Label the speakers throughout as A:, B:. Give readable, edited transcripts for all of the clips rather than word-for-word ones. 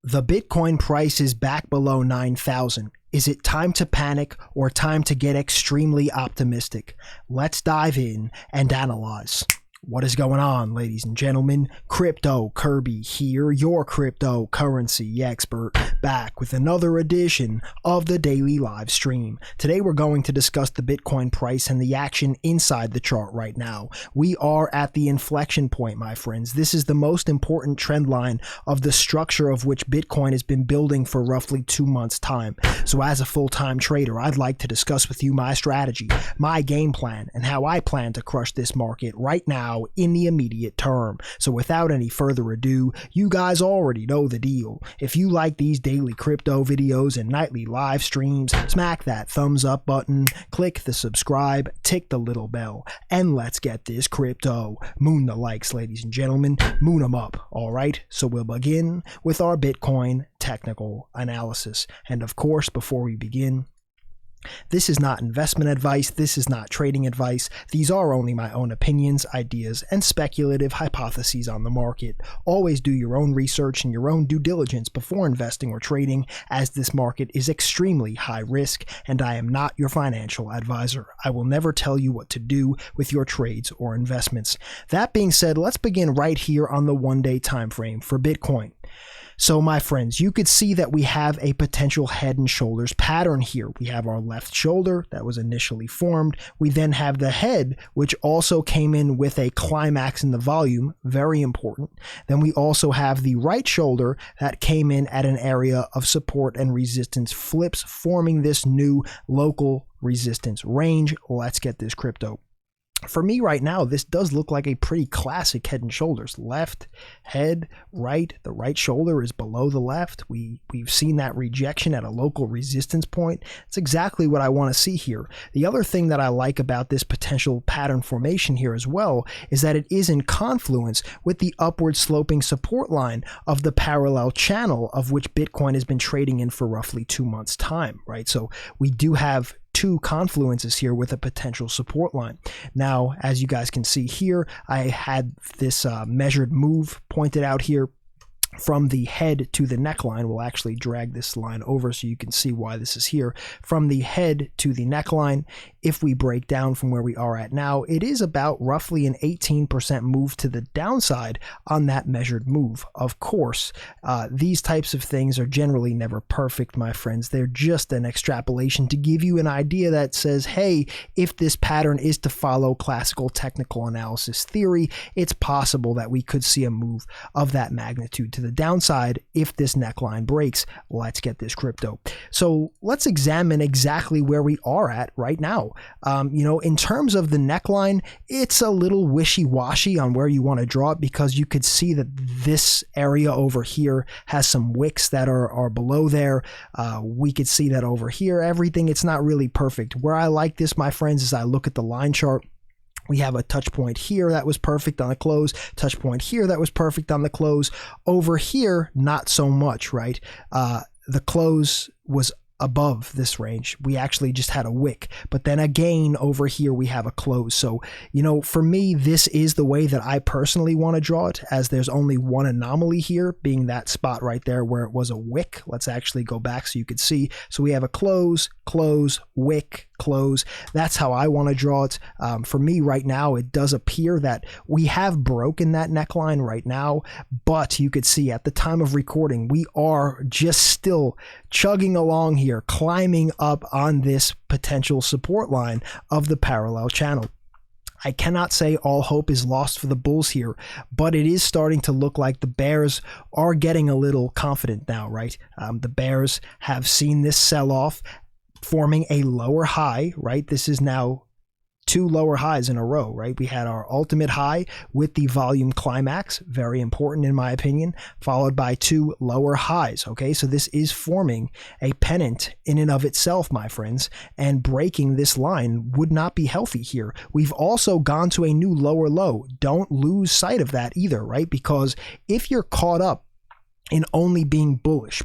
A: The Bitcoin price is back below 9,000. Is it time to panic or time to get extremely optimistic? Let's dive in and analyze. What is going on, ladies and gentlemen? Crypto Kirby here, your cryptocurrency expert, back with another edition of the daily live stream. Today we're going to discuss the Bitcoin price and the action inside the chart right now. We are at the inflection point, my friends. This is the most important trend line of the structure of which Bitcoin has been building for roughly 2 months' time. So as a full-time trader, I'd like to discuss with you my strategy, my game plan, and how I plan to crush this market right now in the immediate term. So without any further ado, you guys already know the deal. If you like these daily crypto videos and nightly live streams, smack that thumbs up button, click the subscribe, tick the little bell, and let's get this crypto. Moon the likes, ladies and gentlemen. Moon them up, alright? So we'll begin with our Bitcoin technical analysis. And of course, before we begin, this is not investment advice, this is not trading advice, these are only my own opinions, ideas, and speculative hypotheses on the market. Always do your own research and your own due diligence before investing or trading, as this market is extremely high risk, and I am not your financial advisor. I will never tell you what to do with your trades or investments. That being said, let's begin right here on the one-day time frame for Bitcoin. So my friends, you could see that we have a potential head and shoulders pattern here. We have our left shoulder that was initially formed. We then have the head, which also came in with a climax in the volume, very important. Then we also have the right shoulder that came in at an area of support and resistance flips, forming this new local resistance range. Let's get this crypto. For me right now, this does look like a pretty classic head and shoulders. Left, head, right. The right shoulder is below the left. We've seen that rejection at a local resistance point. It's exactly what I want to see here. The other thing that I like about this potential pattern formation here as well is that it is in confluence with the upward sloping support line of the parallel channel of which Bitcoin has been trading in for roughly 2 months' time, right? So we do have two confluences here with a potential support line. Now, as you guys can see here, I had this measured move pointed out here from the head to the neckline. We'll actually drag this line over so you can see why this is here. From the head to the neckline, if we break down from where we are at now, it is about roughly an 18% move to the downside on that measured move. Of course, these types of things are generally never perfect, my friends. They're just an extrapolation to give you an idea that says, hey, if this pattern is to follow classical technical analysis theory, it's possible that we could see a move of that magnitude to the downside if this neckline breaks. Let's get this crypto. So let's examine exactly where we are at right now. In terms of the neckline, it's a little wishy-washy on where you want to draw it, because you could see that this area over here has some wicks that are below there. We could see that over here, everything, it's not really perfect. Where I like this, my friends, is I look at the line chart. We have a touch point here that was perfect on the close, touch point here that was perfect on the close. Over here, not so much, right? The close was above this range. We actually just had a wick, but then again over here we have a close. So for me, this is the way that I personally want to draw it, as there's only one anomaly here, being that spot right there where it was a wick. Let's actually go back so you could see. So we have a close, close, wick, close. That's how I want to draw it. For me right now, it does appear that we have broken that neckline right now, but you could see at the time of recording, we are just still chugging along here, climbing up on this potential support line of the parallel channel. I cannot say all hope is lost for the bulls here, but it is starting to look like the bears are getting a little confident now, right? The bears have seen this sell-off forming a lower high, right? This is now 2 lower highs in a row, right? We had our ultimate high with the volume climax, very important in my opinion, followed by 2 lower highs, okay? So this is forming a pennant in and of itself, my friends, and breaking this line would not be healthy here. We've also gone to a new lower low. Don't lose sight of that either, right? Because if you're caught up in only being bullish,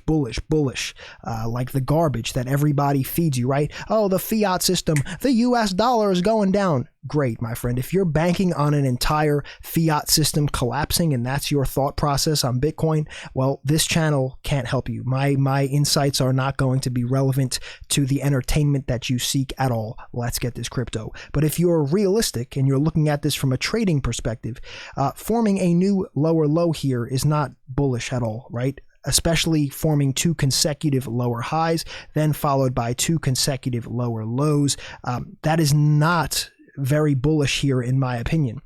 A: like the garbage that everybody feeds you, right? Oh, the fiat system, the US dollar is going down. great, my friend. If you're banking on an entire fiat system collapsing and that's your thought process on Bitcoin, well, this channel can't help you. My insights are not going to be relevant to the entertainment that you seek at all. Let's get this crypto. But if you're realistic and you're looking at this from a trading perspective, forming a new lower low here is not bullish at all, right? Especially forming 2 consecutive lower highs, then followed by 2 consecutive lower lows. That is not very bullish here, in my opinion.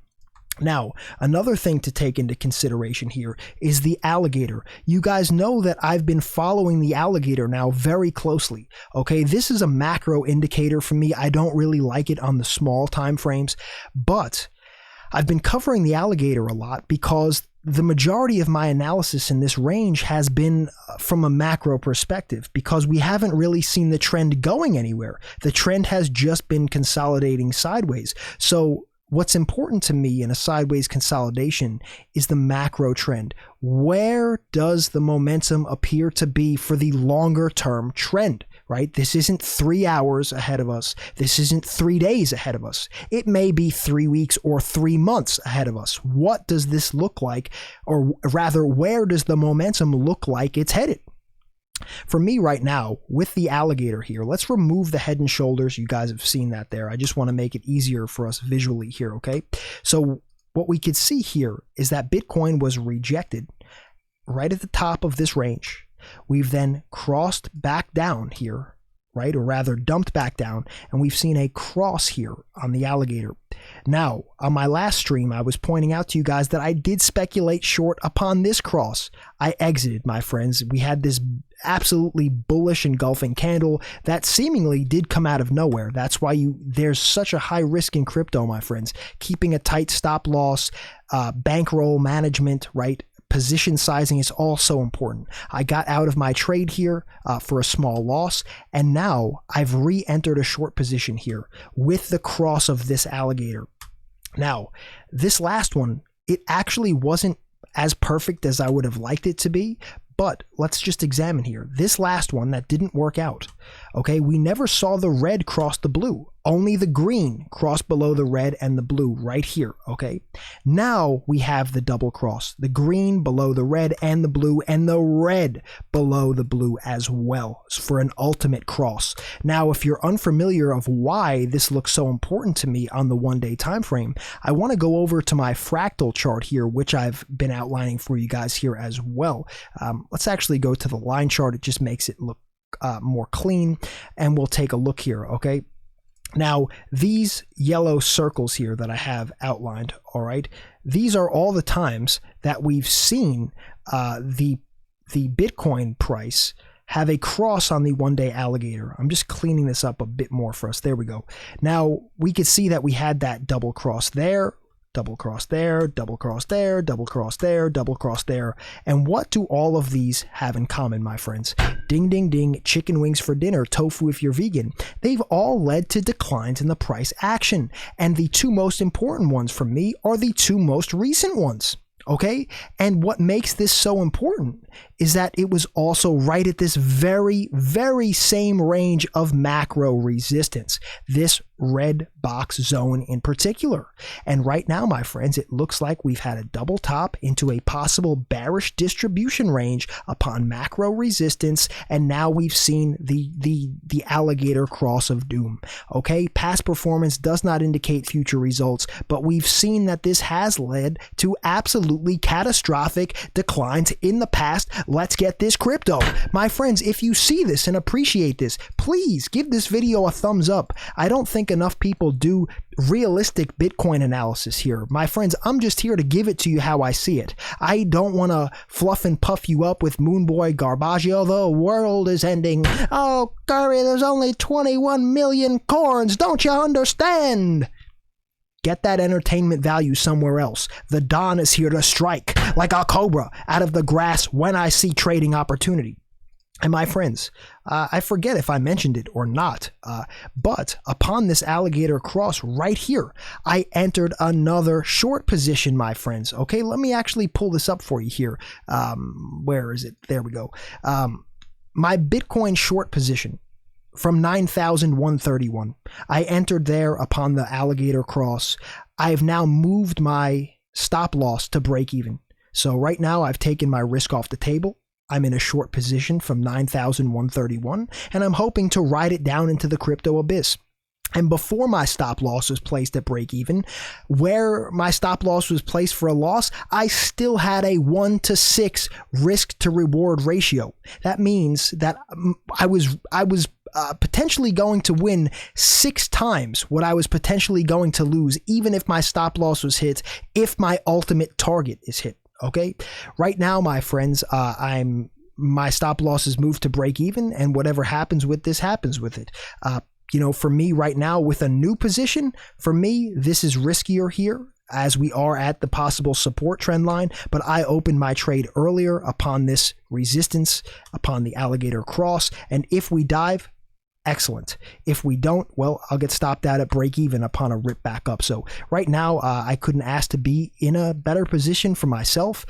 A: Now, another thing to take into consideration here is the alligator. You guys know that I've been following the alligator now very closely. Okay, this is a macro indicator for me. I don't really like it on the small time frames, but I've been covering the alligator a lot because the majority of my analysis in this range has been from a macro perspective, because we haven't really seen the trend going anywhere. The trend has just been consolidating sideways. So what's important to me in a sideways consolidation is the macro trend. Where does the momentum appear to be for the longer term trend? Right? This isn't 3 hours ahead of us. This isn't 3 days ahead of us. It may be 3 weeks or 3 months ahead of us. What does this look like? Or rather, where does the momentum look like it's headed? For me right now, with the alligator here, let's remove the head and shoulders. You guys have seen that there. I just want to make it easier for us visually here, okay? So what we could see here is that Bitcoin was rejected right at the top of this range. We've then crossed back down here, right? Or rather dumped back down, and we've seen a cross here on the alligator. Now, on my last stream, I was pointing out to you guys that I did speculate short upon this cross. I exited, my friends. We had this absolutely bullish engulfing candle that seemingly did come out of nowhere. That's why there's such a high risk in crypto, my friends. Keeping a tight stop loss, bankroll management, right? Position sizing is also important. I got out of my trade here for a small loss, and now I've re-entered a short position here with the cross of this alligator. Now, this last one, it actually wasn't as perfect as I would have liked it to be, but let's just examine here. This last one that didn't work out, okay, we never saw the red cross the blue. Only the green cross below the red and the blue right here, okay? Now we have the double cross, the green below the red and the blue, and the red below the blue as well for an ultimate cross. Now, if you're unfamiliar of why this looks so important to me on the 1-day time frame, I want to go over to my fractal chart here, which I've been outlining for you guys here as well. Let's actually go to the line chart. It just makes it look more clean, and we'll take a look here, okay? Now, these yellow circles here that I have outlined, all right, these are all the times that we've seen the Bitcoin price have a cross on the 1-day alligator. I'm just cleaning this up a bit more for us. There we go. Now, we could see that we had that double cross there, double cross there, double cross there, double cross there, double cross there. And what do all of these have in common, my friends? Ding, ding, ding, chicken wings for dinner, tofu if you're vegan. They've all led to declines in the price action. And the 2 most important ones for me are the 2 most recent ones. Okay? And what makes this so important is that it was also right at this very, very same range of macro resistance, this red box zone in particular. And right now, my friends, it looks like we've had a double top into a possible bearish distribution range upon macro resistance, and now we've seen the alligator cross of doom. Okay, past performance does not indicate future results, but we've seen that this has led to absolutely catastrophic declines in the past. Let's get this crypto. My friends, if you see this and appreciate this, please give this video a thumbs up. I don't think enough people do realistic Bitcoin analysis here. My friends, I'm just here to give it to you how I see it. I don't want to fluff and puff you up with Moonboy Garbaggio. The world is ending. Oh, Curry, there's only 21 million corns. Don't you understand? Get that entertainment value somewhere else. The dawn is here to strike like a cobra out of the grass when I see trading opportunity. And my friends, I forget if I mentioned it or not, but upon this alligator cross right here, I entered another short position, my friends. Okay, let me actually pull this up for you here. Where is it? There we go. My Bitcoin short position. from 9,131. I entered there upon the alligator cross. I have now moved my stop loss to break even. So right now I've taken my risk off the table. I'm in a short position from 9,131, and I'm hoping to ride it down into the crypto abyss. And before my stop loss was placed at break even, where my stop loss was placed for a loss, I still had a 1-to-6 risk to reward ratio. That means that I was potentially going to win 6 times what I was potentially going to lose, even if my stop loss was hit, if my ultimate target is hit. Okay, right now, my friends, my stop loss is moved to break even, and whatever happens with this happens with it. For me right now with a new position, for me, this is riskier here as we are at the possible support trend line, but I opened my trade earlier upon this resistance, upon the alligator cross, and if we dive, excellent. If we don't, well, I'll get stopped out at break even upon a rip back up. So right now, I couldn't ask to be in a better position for myself.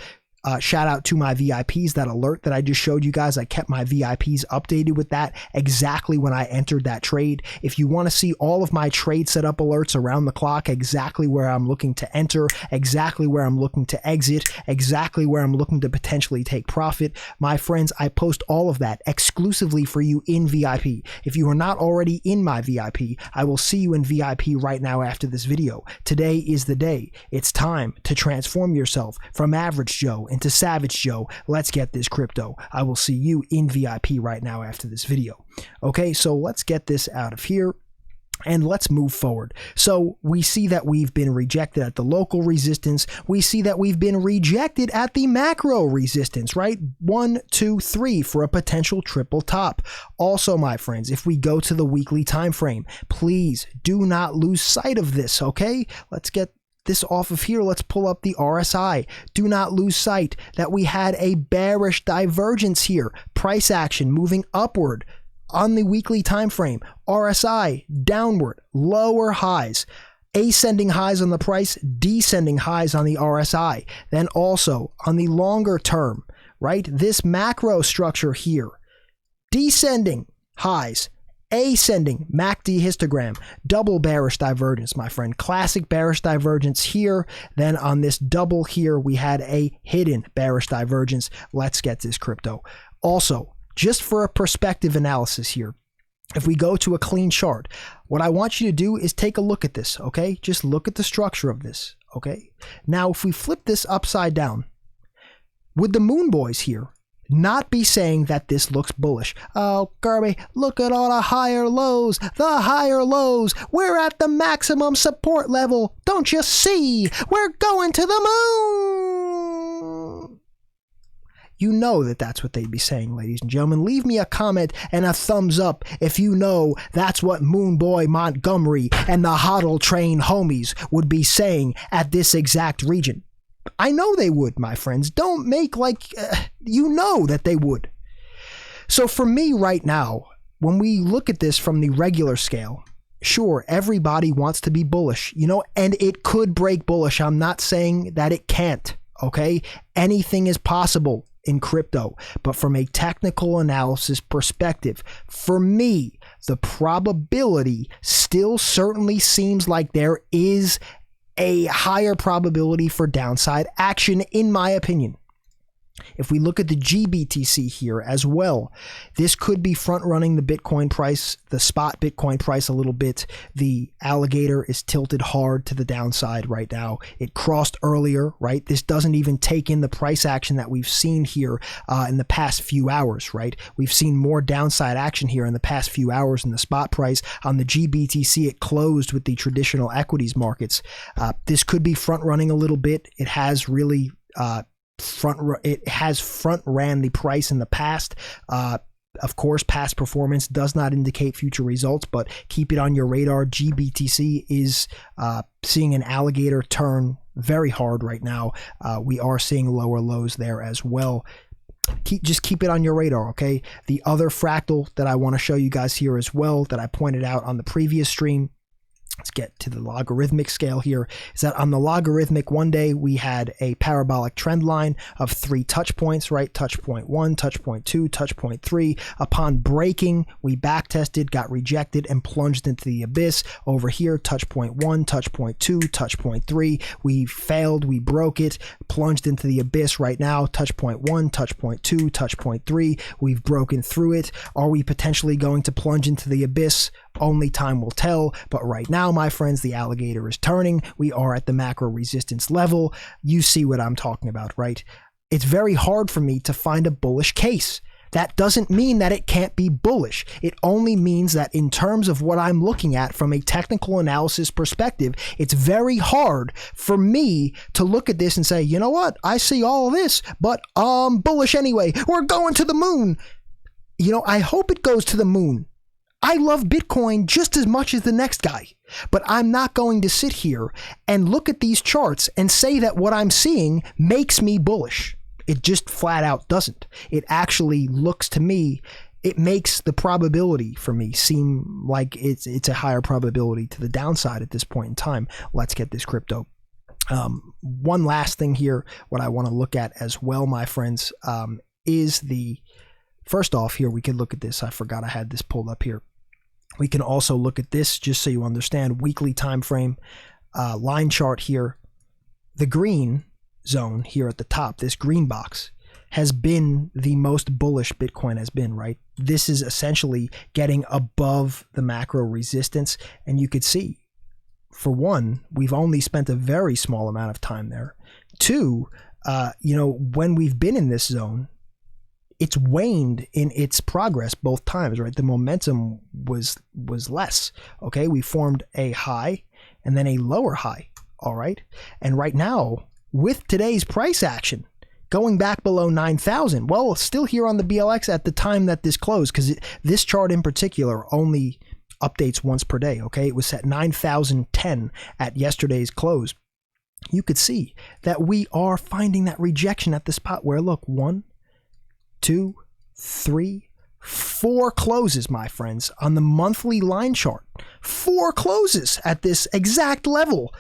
A: Shout out to my VIPs, that alert that I just showed you guys. I kept my VIPs updated with that exactly when I entered that trade. If you want to see all of my trade setup alerts around the clock, exactly where I'm looking to enter, exactly where I'm looking to exit, exactly where I'm looking to potentially take profit, my friends, I post all of that exclusively for you in VIP. If you are not already in my VIP, I will see you in VIP right now after this video. Today is the day. It's time to transform yourself from average Joe into Savage Joe. Let's get this crypto. I will see you in VIP right now after this video. Okay, so let's get this out of here and let's move forward. So we see that we've been rejected at the local resistance. We see that we've been rejected at the macro resistance, right? 1, 2, 3 for a potential triple top. Also, my friends, if we go to the weekly time frame, please do not lose sight of this, okay? Let's get this off of here. Let's pull up the RSI. Do not lose sight that we had a bearish divergence here. Price action moving upward on the weekly time frame. RSI downward, lower highs. Ascending highs on the price, descending highs on the RSI. Then also on the longer term, right? This macro structure here, descending highs, ascending MACD histogram, double bearish divergence, my friend. Classic bearish divergence here. Then on this double here, we had a hidden bearish divergence. Let's get this crypto. Also, just for a perspective analysis here, if we go to a clean chart, what I want you to do is take a look at this, okay? Just look at the structure of this, okay? Now, if we flip this upside down, would the moon boys here not be saying that this looks bullish? Oh, Kirby, look at all the higher lows. The higher lows. We're at the maximum support level. Don't you see? We're going to the moon. You know that that's what they'd be saying, ladies and gentlemen. Leave me a comment and a thumbs up if you know that's what Moon Boy Montgomery and the Hodl Train homies would be saying at this exact region. I know they would, my friends. Don't make like, you know that they would. So for me right now, when we look at this from the regular scale, sure, everybody wants to be bullish, and it could break bullish. I'm not saying that it can't, okay? Anything is possible in crypto, but from a technical analysis perspective, for me, the probability still certainly seems like there is a higher probability for downside action, in my opinion. If we look at the GBTC here as well, this could be front running the Bitcoin price, the spot Bitcoin price a little bit. The alligator is tilted hard to the downside right now. It crossed earlier, right? This doesn't even take in the price action that we've seen here in the past few hours, right? We've seen more downside action here in the past few hours in the spot price. On the GBTC, it closed with the traditional equities markets. This could be front running a little bit. It has really front ran the price in the past. Of course, past performance does not indicate future results, but keep it on your radar. GBTC is seeing an alligator turn very hard right now. We are seeing lower lows there as well. Just keep it on your radar, okay? The other fractal that I want to show you guys here as well that I pointed out on the previous stream let's get to the logarithmic scale here, is that on the logarithmic, one day we had a parabolic trend line of 3 touch points, right? Touch point 1, touch point 2, touch point 3. Upon breaking, we back tested, got rejected, and plunged into the abyss. Over here, touch point 1, touch point 2, touch point 3. We failed, we broke it, plunged into the abyss. Right now, touch point 1, touch point 2, touch point 3. We've broken through it. Are we potentially going to plunge into the abyss? Only time will tell, but right now, my friends, the alligator is turning. We are at the macro resistance level. You see what I'm talking about, right? It's very hard for me to find a bullish case. That doesn't mean that it can't be bullish. It only means that in terms of what I'm looking at from a technical analysis perspective, it's very hard for me to look at this and say, you know what? I see all of this, but bullish anyway. We're going to the moon. You know, I hope it goes to the moon. I love Bitcoin just as much as the next guy, but I'm not going to sit here and look at these charts and say that what I'm seeing makes me bullish. It just flat out doesn't. It actually looks to me, it makes the probability for me seem like it's a higher probability to the downside at this point in time. Let's get this crypto. One last thing here, what I want to look at as well, my friends, is the, first off here, we can look at this. I forgot I had this pulled up here. We can also look at this just so you understand, weekly time frame, line chart here. The green zone here at the top, this green box, has been the most bullish Bitcoin has been, right? This is essentially getting above the macro resistance. And you could see, for one, we've only spent a very small amount of time there. Two, you know, when we've been in this zone, it's waned in its progress both times, right? The momentum was less, okay? We formed a high and then a lower high, all right? And right now, with today's price action, going back below 9,000, well, still here on the BLX at the time that this closed, because this chart in particular only updates once per day, okay? It was at 9,010 at yesterday's close. You could see that we are finding that rejection at the spot where, look, 1, 2, 3, 4 closes, my friends, on the monthly line chart. 4 closes at this exact level.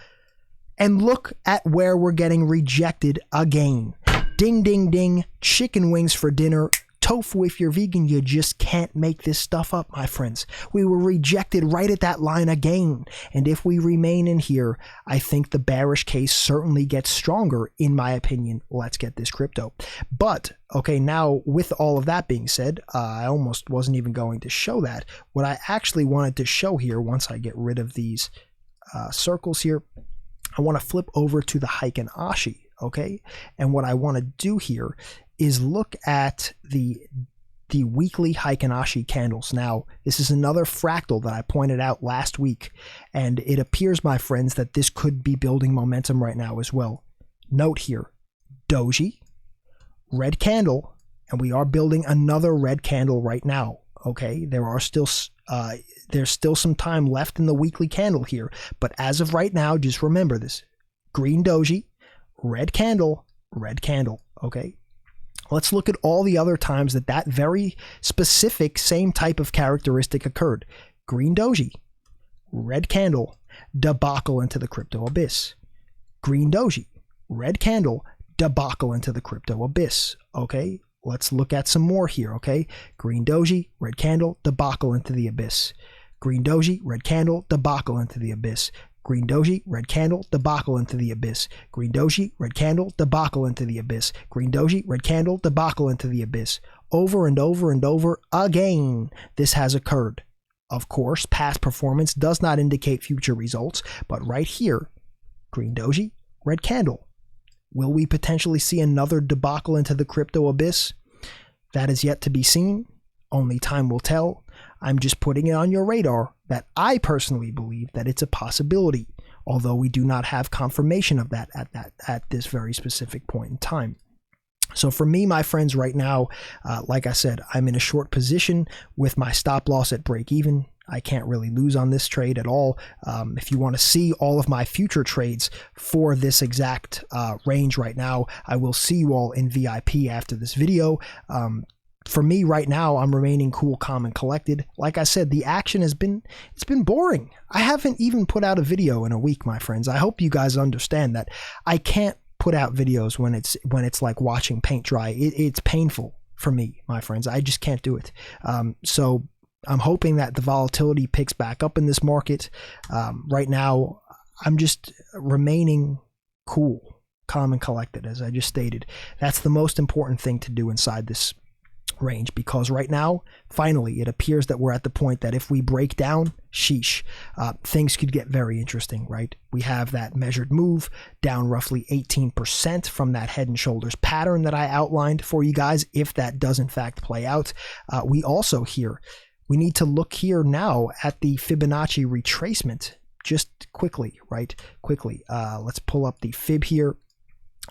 A: And look at where we're getting rejected again. Ding, ding, ding. Chicken wings for dinner. Tofu if you're vegan. You just can't make this stuff up, my friends. We were rejected right at that line again. And if we remain in here, I think the bearish case certainly gets stronger, in my opinion. Let's get this crypto. But, okay, now with all of that being said, I almost wasn't even going to show that. What I actually wanted to show here, once I get rid of these circles here, I want to flip over to the Heiken Ashi, okay? And what I want to do here is look at the weekly Heiken Ashi candles. Now, this is another fractal that I pointed out last week, and it appears, my friends, that this could be building momentum right now as well. Note here, doji, red candle, and we are building another red candle right now, okay? There are still there's still some time left in the weekly candle here, but as of right now, just remember this: green doji, red candle, okay? Let's look at all the other times that that very specific same type of characteristic occurred. Green doji, red candle, debacle into the crypto abyss. Green doji, red candle, debacle into the crypto abyss, okay? Let's look at some more here, okay? Green doji, red candle, debacle into the abyss. Green doji, red candle, debacle into the abyss. Green doji, red candle, debacle into the abyss. Green doji, red candle, debacle into the abyss. Green doji, red candle, debacle into the abyss. Over and over and over again, this has occurred. Of course, past performance does not indicate future results, but right here, green doji, red candle. Will we potentially see another debacle into the crypto abyss? That is yet to be seen. Only time will tell. I'm just putting it on your radar that I personally believe that it's a possibility, although we do not have confirmation of that at this very specific point in time. So for me, my friends, right now, like I said, I'm in a short position with my stop loss at break even. I can't really lose on this trade at all. If you want to see all of my future trades for this exact range right now, I will see you all in VIP after this video. for me right now, I'm remaining cool, calm, and collected. Like I said, the action it's been boring. I haven't even put out a video in a week, my friends. I hope you guys understand that I can't put out videos when it's like watching paint dry. It's painful for me, my friends. I just can't do it. So I'm hoping that the volatility picks back up in this market. Right now, I'm just remaining cool, calm, and collected, as I just stated. That's the most important thing to do inside this range, because right now, finally, it appears that we're at the point that if we break down, sheesh, things could get very interesting, right? We have that measured move down roughly 18% from that head and shoulders pattern that I outlined for you guys. If that does in fact play out, we also we need to look here now at the Fibonacci retracement just quickly, right? Quickly. Let's pull up the fib here.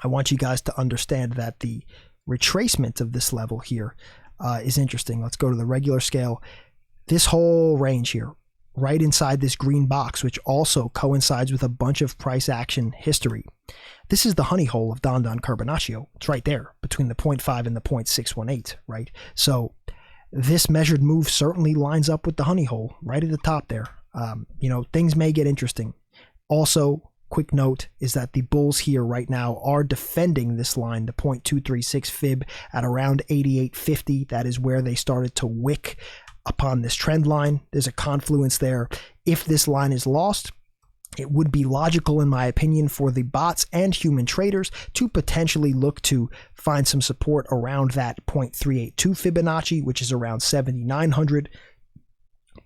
A: I want you guys to understand that the retracement of this level here is interesting. Let's go to the regular scale. This whole range here, right inside this green box, which also coincides with a bunch of price action history. This is the honey hole of Don Carbonacio. It's right there between the 0.5 and the 0.618, right? So this measured move certainly lines up with the honey hole right at the top there. Things may get interesting. Also, quick note is that the bulls here right now are defending this line, the 0.236 fib at around 88.50. That is where they started to wick upon this trend line. There's a confluence there. If this line is lost, it would be logical, in my opinion, for the bots and human traders to potentially look to find some support around that 0.382 Fibonacci, which is around 7,900.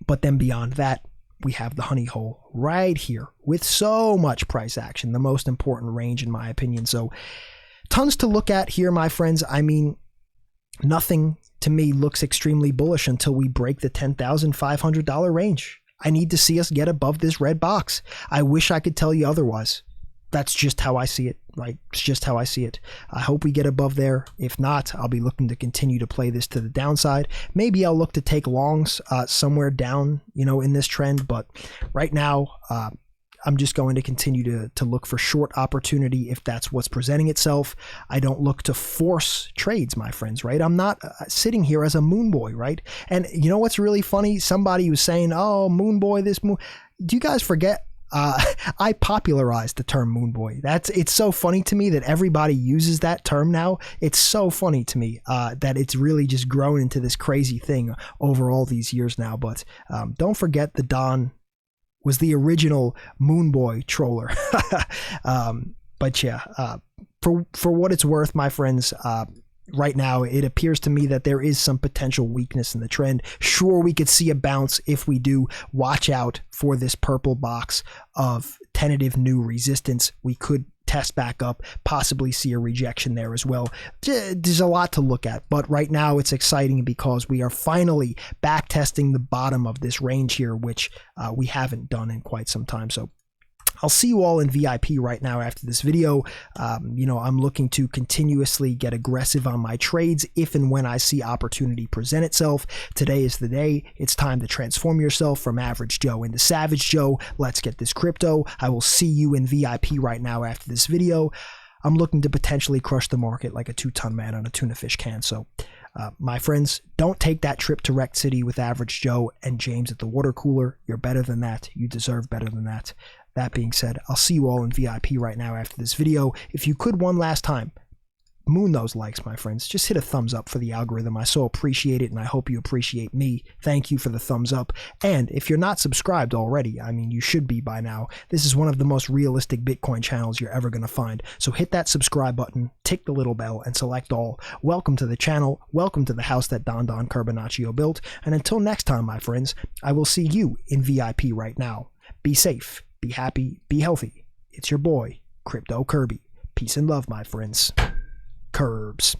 A: But then beyond that, we have the honey hole right here with so much price action, the most important range in my opinion. So tons to look at here, my friends. I mean, nothing to me looks extremely bullish until we break the $10,500 range. I need to see us get above this red box. I wish I could tell you otherwise. That's just how I see it, right? It's just how I see it. I hope we get above there. If not, I'll be looking to continue to play this to the downside. Maybe I'll look to take longs somewhere down, in this trend. But right now, I'm just going to continue to look for short opportunity if that's what's presenting itself. I don't look to force trades, my friends, right? I'm not sitting here as a moon boy, right? And you know what's really funny? Somebody was saying, oh, moon boy, this moon. Do you guys forget? I popularized the term moon boy. It's so funny to me that everybody uses that term now. It's so funny to me that it's really just grown into this crazy thing over all these years now. But don't forget, the Don was the original moon boy troller. But yeah, for what it's worth, my friends, right now, it appears to me that there is some potential weakness in the trend. Sure, we could see a bounce. If we do, watch out for this purple box of tentative new resistance. We could test back up, possibly see a rejection there as well. There's a lot to look at, but right now it's exciting because we are finally back testing the bottom of this range here, which we haven't done in quite some time. So I'll see you all in VIP right now after this video. I'm looking to continuously get aggressive on my trades if and when I see opportunity present itself. Today is the day. It's time to transform yourself from average Joe into savage Joe. Let's get this crypto. I will see you in VIP right now after this video. I'm looking to potentially crush the market like a 2-ton man on a tuna fish can. So my friends, don't take that trip to Wrecked City with average Joe and James at the water cooler. You're better than that. You deserve better than that. That being said, I'll see you all in VIP right now after this video. If you could one last time, moon those likes, my friends. Just hit a thumbs up for the algorithm. I so appreciate it, and I hope you appreciate me. Thank you for the thumbs up. And if you're not subscribed already, I mean, you should be by now. This is one of the most realistic Bitcoin channels you're ever going to find. So hit that subscribe button, tick the little bell, and select all. Welcome to the channel. Welcome to the house that Don Carbonacio built. And until next time, my friends, I will see you in VIP right now. Be safe. Be happy, be healthy. It's your boy, Crypto Kirby. Peace and love, my friends. Curbs.